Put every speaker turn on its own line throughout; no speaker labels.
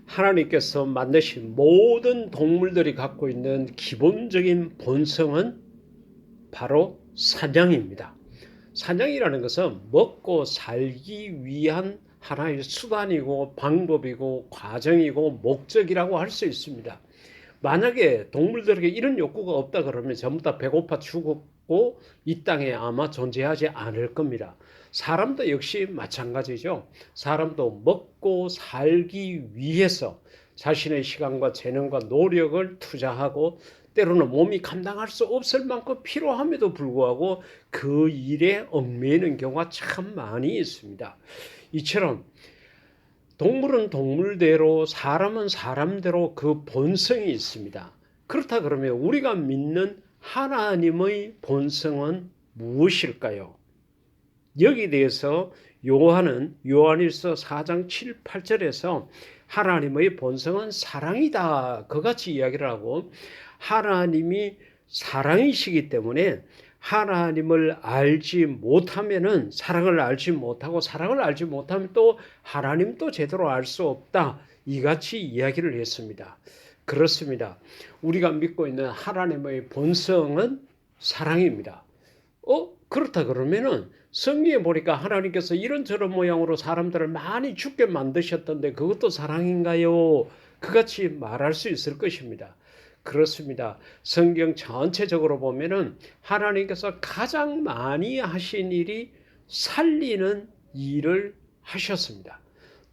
하나님께서 만드신 모든 동물들이 갖고 있는 기본적인 본성은 바로 사냥입니다. 사냥이라는 것은 먹고 살기 위한 하나의 수단이고 방법이고 과정이고 목적이라고 할 수 있습니다. 만약에 동물들에게 이런 욕구가 없다 그러면 전부 다 배고파 죽었고 이 땅에 아마 존재하지 않을 겁니다. 사람도 역시 마찬가지죠. 사람도 먹고 살기 위해서 자신의 시간과 재능과 노력을 투자하고 때로는 몸이 감당할 수 없을 만큼 필요함에도 불구하고 그 일에 얽매이는 경우가 참 많이 있습니다. 이처럼 동물은 동물대로 사람은 사람대로 그 본성이 있습니다. 그렇다 그러면 우리가 믿는 하나님의 본성은 무엇일까요? 여기에 대해서 요한일서 4장 7, 8절에서 하나님의 본성은 사랑이다 그같이 이야기를 하고 하나님이 사랑이시기 때문에 하나님을 알지 못하면은 사랑을 알지 못하고 사랑을 알지 못하면 또 하나님도 제대로 알 수 없다 이같이 이야기를 했습니다. 그렇습니다. 우리가 믿고 있는 하나님의 본성은 사랑입니다. 그렇다 그러면은 성경에 보니까 하나님께서 이런저런 모양으로 사람들을 많이 죽게 만드셨던데 그것도 사랑인가요? 그같이 말할 수 있을 것입니다. 그렇습니다. 성경 전체적으로 보면은 하나님께서 가장 많이 하신 일이 살리는 일을 하셨습니다.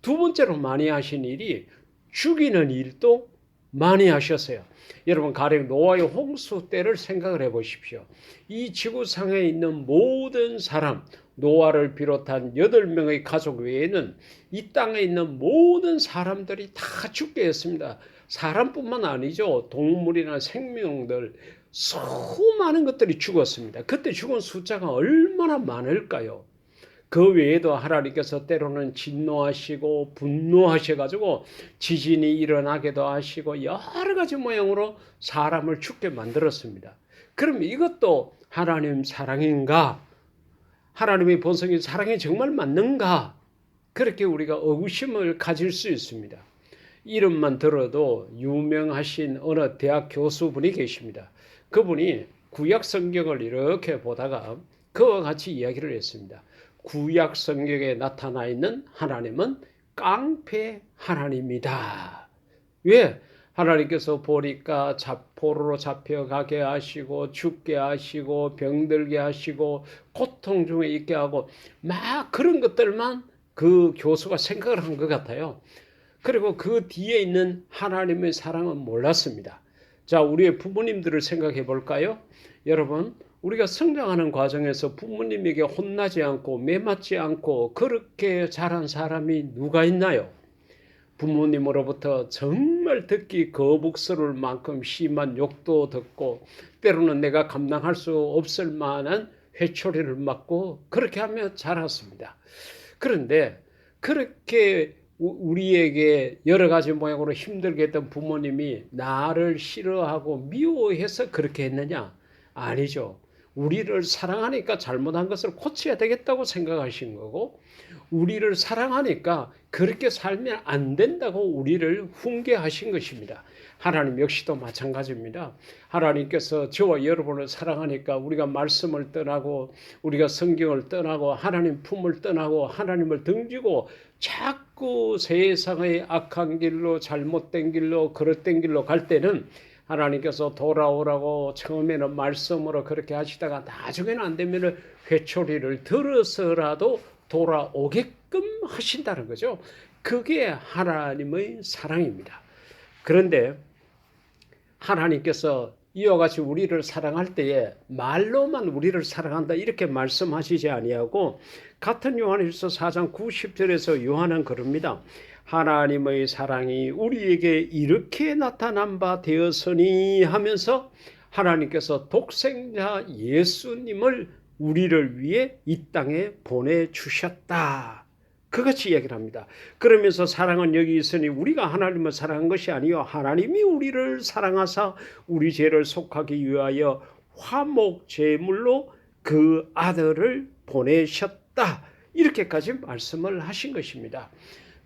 두 번째로 많이 하신 일이 죽이는 일도 많이 하셨어요. 여러분 가령 노아의 홍수 때를 생각을 해 보십시오. 이 지구상에 있는 모든 사람, 노아를 비롯한 8명의 가족 외에는 이 땅에 있는 모든 사람들이 다 죽게 했습니다. 사람뿐만 아니죠. 동물이나 생명들 수많은 것들이 죽었습니다. 그때 죽은 숫자가 얼마나 많을까요? 그 외에도 하나님께서 때로는 진노하시고 분노하셔가지고 지진이 일어나기도 하시고 여러 가지 모양으로 사람을 죽게 만들었습니다. 그럼 이것도 하나님 사랑인가? 하나님의 본성이 사랑이 정말 맞는가? 그렇게 우리가 의구심을 가질 수 있습니다. 이름만 들어도 유명하신 어느 대학 교수분이 계십니다. 그분이 구약 성경을 이렇게 보다가 그와 같이 이야기를 했습니다. 구약 성경에 나타나 있는 하나님은 깡패 하나님이다. 왜? 하나님께서 보니까 포로로 잡혀가게 하시고 죽게 하시고 병들게 하시고 고통 중에 있게 하고 막 그런 것들만 그 교수가 생각을 한 것 같아요. 그리고 그 뒤에 있는 하나님의 사랑은 몰랐습니다. 자, 우리의 부모님들을 생각해 볼까요? 여러분, 우리가 성장하는 과정에서 부모님에게 혼나지 않고 매맞지 않고 그렇게 자란 사람이 누가 있나요? 부모님으로부터 정말 듣기 거북스러울 만큼 심한 욕도 듣고 때로는 내가 감당할 수 없을 만한 회초리를 맞고 그렇게 하며 자랐습니다. 그런데 그렇게 우리에게 여러 가지 모양으로 힘들게 했던 부모님이 나를 싫어하고 미워해서 그렇게 했느냐? 아니죠. 우리를 사랑하니까 잘못한 것을 고쳐야 되겠다고 생각하신 거고 우리를 사랑하니까 그렇게 살면 안 된다고 우리를 훈계하신 것입니다. 하나님 역시도 마찬가지입니다. 하나님께서 저와 여러분을 사랑하니까 우리가 말씀을 떠나고 우리가 성경을 떠나고 하나님 품을 떠나고 하나님을 등지고 자꾸 세상의 악한 길로 잘못된 길로 그릇된 길로 갈 때는 하나님께서 돌아오라고 처음에는 말씀으로 그렇게 하시다가 나중에는 안 되면 회초리를 들어서라도 돌아오게끔 하신다는 거죠. 그게 하나님의 사랑입니다. 그런데 하나님께서 이와 같이 우리를 사랑할 때에 말로만 우리를 사랑한다 이렇게 말씀하시지 아니하고 같은 요한일서 4장 90절에서 요한은 그럽니다. 하나님의 사랑이 우리에게 이렇게 나타난 바 되었으니 하면서 하나님께서 독생자 예수님을 우리를 위해 이 땅에 보내주셨다. 그같이 이야기를 합니다. 그러면서 사랑은 여기 있으니 우리가 하나님을 사랑한 것이 아니요 하나님이 우리를 사랑하사 우리 죄를 속하기 위하여 화목 제물로 그 아들을 보내셨다. 이렇게까지 말씀을 하신 것입니다.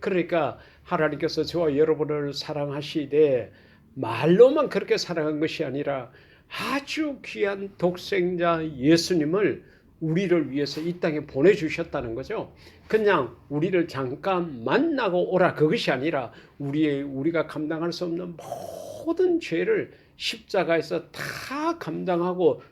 그러니까 하나님께서 저와 여러분을 사랑하시되 말로만 그렇게 사랑한 것이 아니라 아주 귀한 독생자 예수님을 우리를 위해서 이 땅에 보내주셨다는 거죠. 그냥 우리를 잠깐 만나고 오라 그것이 아니라 우리가 감당할 수 없는 모든 죄를 십자가에서 다 감당하고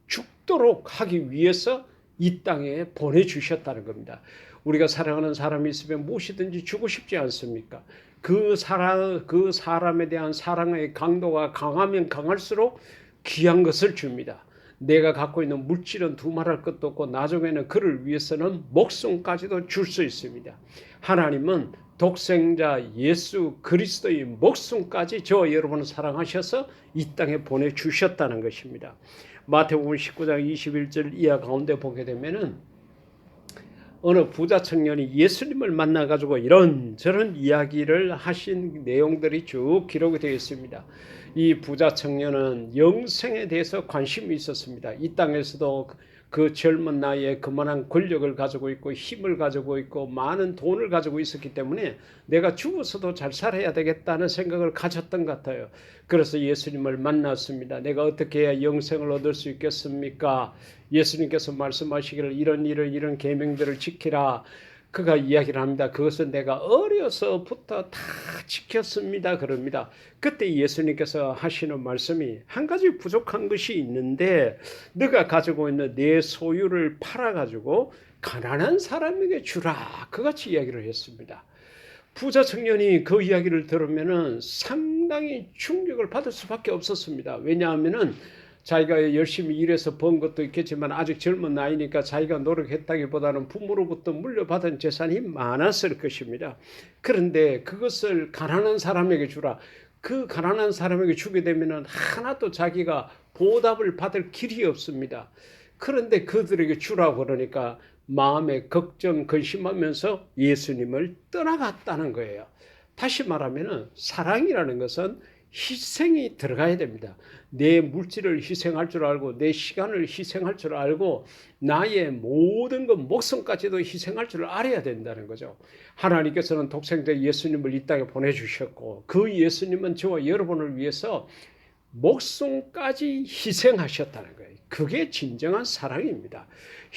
죽도록 하기 위해서 이 땅에 보내주셨다는 겁니다. 우리가 사랑하는 사람이 있으면 무엇이든지 주고 싶지 않습니까? 그 사람에 대한 사랑의 강도가 강하면 강할수록 귀한 것을 줍니다. 내가 갖고 있는 물질은 두말할 것도 없고 나중에는 그를 위해서는 목숨까지도 줄 수 있습니다. 하나님은 독생자 예수 그리스도의 목숨까지 저와 여러분을 사랑하셔서 이 땅에 보내주셨다는 것입니다. 마태복음 19장 21절 이하 가운데 보게 되면은 어느 부자 청년이 예수님을 만나가지고 이런저런 이야기를 하신 내용들이 쭉 기록이 되어 있습니다. 이 부자 청년은 영생에 대해서 관심이 있었습니다. 이 땅에서도 그 젊은 나이에 그만한 권력을 가지고 있고 힘을 가지고 있고 많은 돈을 가지고 있었기 때문에 내가 죽어서도 잘 살아야 되겠다는 생각을 가졌던 것 같아요. 그래서 예수님을 만났습니다. 내가 어떻게 해야 영생을 얻을 수 있겠습니까? 예수님께서 말씀하시기를 이런 계명들을 지키라. 그가 이야기를 합니다. 그것은 내가 어려서부터 다 지켰습니다. 그럽니다. 그때 예수님께서 하시는 말씀이 한 가지 부족한 것이 있는데 너가 가지고 있는 내 소유를 팔아가지고 가난한 사람에게 주라. 그같이 이야기를 했습니다. 부자 청년이 그 이야기를 들으면은 상당히 충격을 받을 수밖에 없었습니다. 왜냐하면은 자기가 열심히 일해서 번 것도 있겠지만 아직 젊은 나이니까 자기가 노력했다기보다는 부모로부터 물려받은 재산이 많았을 것입니다. 그런데 그것을 가난한 사람에게 주라. 그 가난한 사람에게 주게 되면 하나도 자기가 보답을 받을 길이 없습니다. 그런데 그들에게 주라고 그러니까 마음에 걱정, 근심하면서 예수님을 떠나갔다는 거예요. 다시 말하면 사랑이라는 것은 희생이 들어가야 됩니다. 내 물질을 희생할 줄 알고 내 시간을 희생할 줄 알고 나의 모든 것 목숨까지도 희생할 줄 알아야 된다는 거죠. 하나님께서는 독생자 예수님을 이 땅에 보내주셨고 그 예수님은 저와 여러분을 위해서 목숨까지 희생하셨다는 거예요. 그게 진정한 사랑입니다.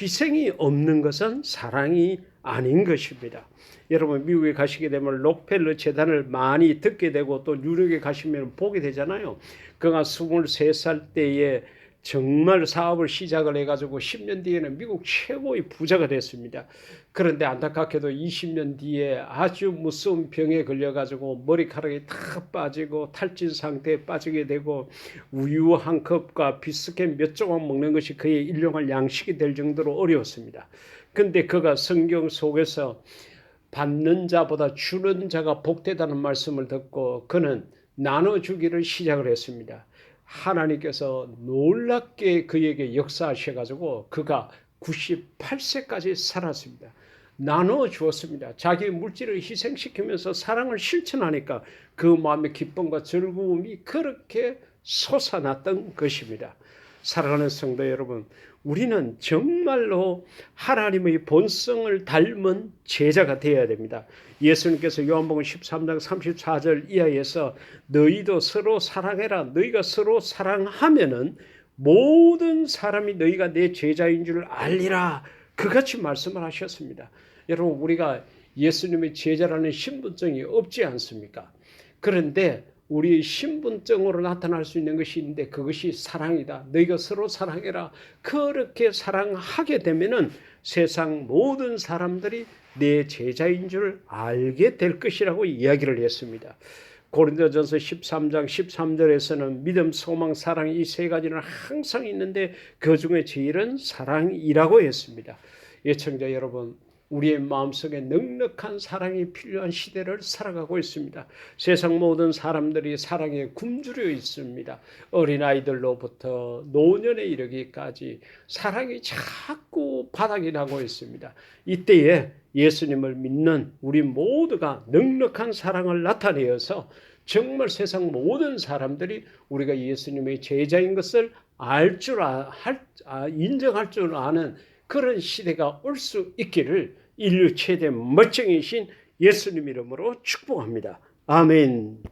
희생이 없는 것은 사랑이 아닌 것입니다. 여러분 미국에 가시게 되면 록펠러 재단을 많이 듣게 되고 또 뉴욕에 가시면 보게 되잖아요. 그가 23살 때에 정말 사업을 시작을 해가지고 10년 뒤에는 미국 최고의 부자가 됐습니다. 그런데 안타깝게도 20년 뒤에 아주 무서운 병에 걸려가지고 머리카락이 다 빠지고 탈진 상태에 빠지게 되고 우유 한 컵과 비스켓 몇 조각 먹는 것이 그의 일용할 양식이 될 정도로 어려웠습니다. 근데 그가 성경 속에서 받는 자보다 주는 자가 복되다는 말씀을 듣고 그는 나눠주기를 시작을 했습니다. 하나님께서 놀랍게 그에게 역사하셔가지고 그가 98세까지 살았습니다. 나눠 주었습니다. 자기 물질을 희생시키면서 사랑을 실천하니까 그 마음의 기쁨과 즐거움이 그렇게 솟아났던 것입니다. 사랑하는 성도 여러분, 우리는 정말로 하나님의 본성을 닮은 제자가 되어야 됩니다. 예수님께서 요한복음 13장 34절 이하에서 너희도 서로 사랑해라. 너희가 서로 사랑하면은 모든 사람이 너희가 내 제자인 줄 알리라. 그같이 말씀을 하셨습니다. 여러분 우리가 예수님의 제자라는 신분증이 없지 않습니까? 그런데 우리의 신분증으로 나타날 수 있는 것이 있는데 그것이 사랑이다. 너희가 서로 사랑해라. 그렇게 사랑하게 되면은 세상 모든 사람들이 내 제자인 줄 알게 될 것이라고 이야기를 했습니다. 고린도전서 13장 13절에서는 믿음, 소망, 사랑 이 세 가지는 항상 있는데 그 중에 제일은 사랑이라고 했습니다. 예청자 여러분, 우리의 마음속에 넉넉한 사랑이 필요한 시대를 살아가고 있습니다. 세상 모든 사람들이 사랑에 굶주려 있습니다. 어린아이들로부터 노년에 이르기까지 사랑이 자꾸 바닥이 나고 있습니다. 이때에 예수님을 믿는 우리 모두가 넉넉한 사랑을 나타내어서 정말 세상 모든 사람들이 우리가 예수님의 제자인 것을 인정할 줄 아는 그런 시대가 올 수 있기를 인류 최대 멋쟁이신 예수님 이름으로 축복합니다. 아멘.